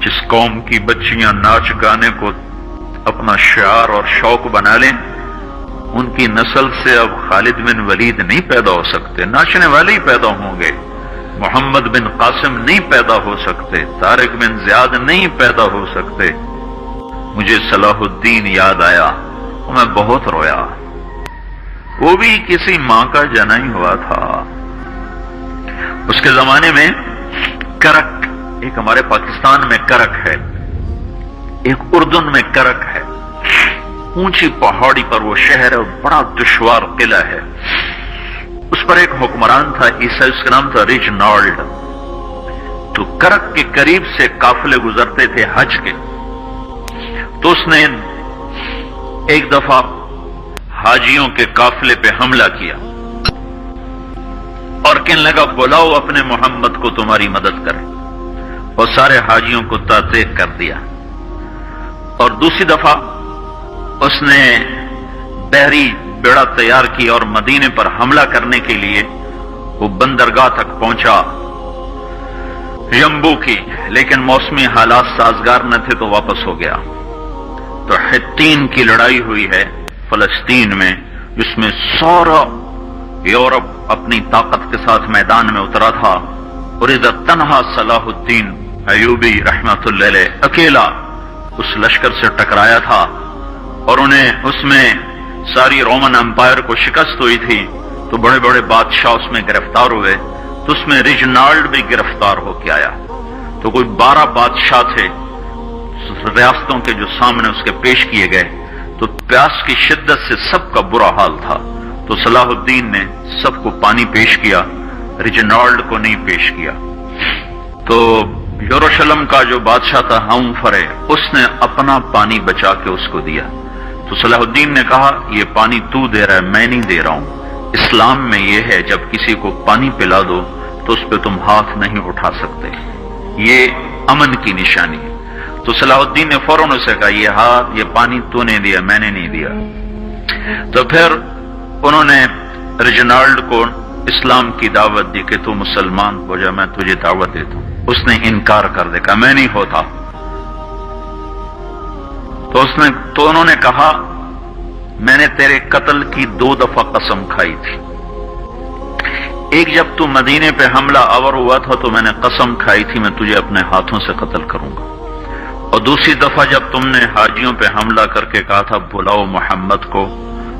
जिस कौम की बच्चियां नाच गाने को अपना शियार और शौक बना लें, उनकी नस्ल से अब खालिद बिन वलीद नहीं पैदा हो सकते, नाचने वाले ही पैदा होंगे। मोहम्मद बिन कासिम नहीं पैदा हो सकते, तारिक बिन ज़ियाद नहीं पैदा हो सकते। मुझे सलाहुद्दीन याद आया और मैं बहुत रोया। वो भी किसी मां का जना ही हुआ था। उसके जमाने में करक, एक हमारे पाकिस्तान में करक है, एक उर्दून में करक है। ऊंची पहाड़ी पर वो शहर है, बड़ा दुश्वार किला है। उस पर एक हुक्मरान था ईसाई, उसका नाम था रिजनाल्ड। तो करक के करीब से काफिले गुजरते थे हज के। तो उसने एक दफा हाजियों के काफिले पे हमला किया और कहने लगा, बुलाओ अपने मोहम्मद को, तुम्हारी मदद करे। और सारे हाजियों को तातेक कर दिया। और दूसरी दफा उसने बहरी बेड़ा तैयार की और मदीने पर हमला करने के लिए वो बंदरगाह तक पहुंचा यम्बू की, लेकिन मौसमी हालात साजगार न थे तो वापस हो गया। तो हित्तीन की लड़ाई हुई है फलस्तीन में, जिसमें सारा यूरोप अपनी ताकत के साथ मैदान में उतरा था। और इधर तन्हा सलाहुद्दीन अयूबी रहमतुल्लाह अलैह अकेला उस लश्कर से टकराया था और उन्हें उसमें सारी रोमन एम्पायर को शिकस्त हुई थी। तो बड़े बड़े बादशाह उसमें गिरफ्तार हुए। तो उसमें रिजनाल्ड भी गिरफ्तार होकर आया। तो कोई 12 बादशाह थे रियासतों के जो सामने उसके पेश किए गए। तो प्यास की शिद्दत से सबका बुरा हाल था। तो सलाहुद्दीन ने सबको पानी पेश किया, रिजनाल्ड को नहीं पेश किया। तो यरूशलेम का जो बादशाह था हमफरे, उसने अपना पानी बचा के उसको दिया। तो सलाहुद्दीन ने कहा, ये पानी तू दे रहा है, मैं नहीं दे रहा हूं। इस्लाम में यह है, जब किसी को पानी पिला दो तो उस पर तुम हाथ नहीं उठा सकते, ये अमन की निशानी है। तो सलाहुद्दीन ने फौरन उसे कहा, ये पानी तूने दिया, मैंने नहीं दिया। तो फिर उन्होंने रिजनाल्ड को इस्लाम की दावत दी कि तू मुसलमान हो जा, मैं तुझे दावत देता हूं। उसने इनकार कर दिया, मैं नहीं होता। तो उन्होंने कहा, मैंने तेरे कत्ल की 2 दफा कसम खाई थी। एक जब तू मदीने पे हमला आवर हुआ था तो मैंने कसम खाई थी मैं तुझे अपने हाथों से कत्ल करूंगा। और दूसरी दफा जब तुमने हाजियों पे हमला करके कहा था बुलाओ मोहम्मद को,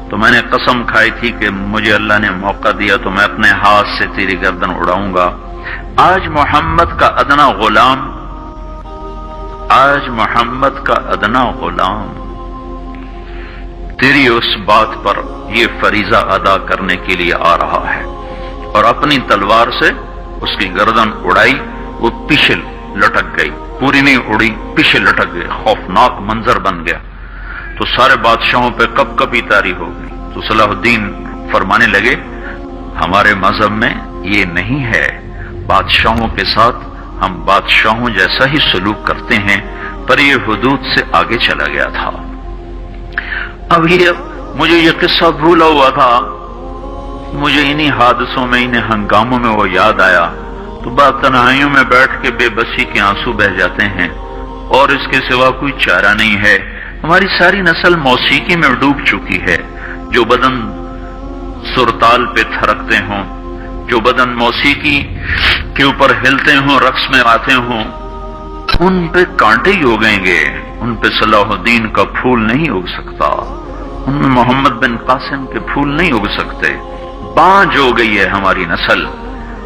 तो मैंने कसम खाई थी कि मुझे अल्लाह ने मौका दिया तो मैं अपने हाथ से तेरी गर्दन उड़ाऊंगा। आज मोहम्मद का अदना गुलाम तेरी उस बात पर यह फरीजा अदा करने के लिए आ रहा है। और अपनी तलवार से उसकी गर्दन उड़ाई, वो पीछे लटक गई, पूरी नहीं उड़ी, पीछे लटक गई। खौफनाक मंजर बन गया। तो सारे बादशाहों पे कपकपी तारी हो गई। तो सलाहुद्दीन फरमाने लगे, हमारे मजहब में ये नहीं है, बादशाहों के साथ हम बादशाहों जैसा ही सलूक करते हैं, पर ये हुदूद से आगे चला गया था। अब ये मुझे ये किस्सा भूला हुआ था, मुझे इन्हीं हादसों में, इन्हीं हंगामों में वो याद आया। तो बात तन्हाइयों में बैठ के बेबसी के आंसू बह जाते हैं और इसके सिवा कोई चारा नहीं है। हमारी सारी नस्ल मौसीकी में डूब चुकी है। जो बदन सुरताल पे थरकते हों, जो बदन मौसीकी के ऊपर हिलते हों, रक्स में आते हों, उन पे कांटे ही उगेंगे, उन पे सलाहुद्दीन का फूल नहीं उग सकता, उनमें मोहम्मद बिन कासिम के फूल नहीं उग सकते। बांझ हो गई है हमारी नस्ल।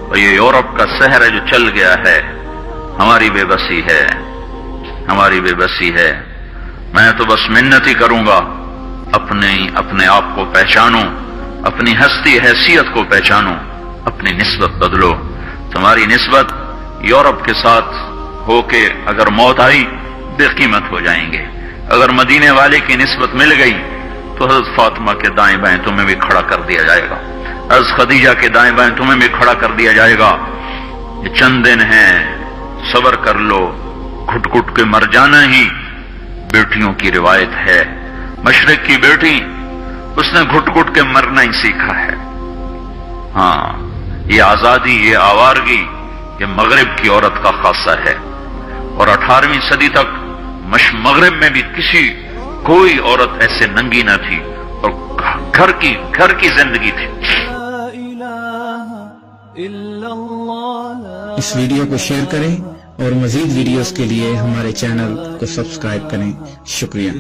और ये यूरोप का शहर है जो चल गया है। हमारी बेबसी है, हमारी बेबसी है। मैं तो बस मिन्नत ही करूंगा, अपने आप को पहचानो, अपनी हस्ती हैसियत को पहचानो, अपनी निस्बत बदलो। तुम्हारी निस्बत यूरोप के साथ होके अगर मौत आई बेकीमत हो जाएंगे। अगर मदीने वाले की निस्बत मिल गई तो हज़रत फातिमा के दाएं बाएं तुम्हें भी खड़ा कर दिया जाएगा, हज़रत खदीजा के दाएं बाएं तुम्हें भी खड़ा कर दिया जाएगा। ये चंद दिन हैं, सब्र कर लो, घुट घुट के मर जाना ही बेटियों की रिवायत है। मशरिक की बेटी, उसने घुट घुट के मरना ही सीखा है। हाँ, ये आजादी, ये आवारगी, ये मगरिब की औरत का खासा है। اور 18ویں صدی تک مغرب میں بھی کوئی عورت ایسے ننگی نہ تھی، اور گھر کی زندگی تھی۔ اس ویڈیو کو شیئر کریں اور مزید ویڈیوز کے لیے ہمارے چینل کو سبسکرائب کریں۔ شکریہ۔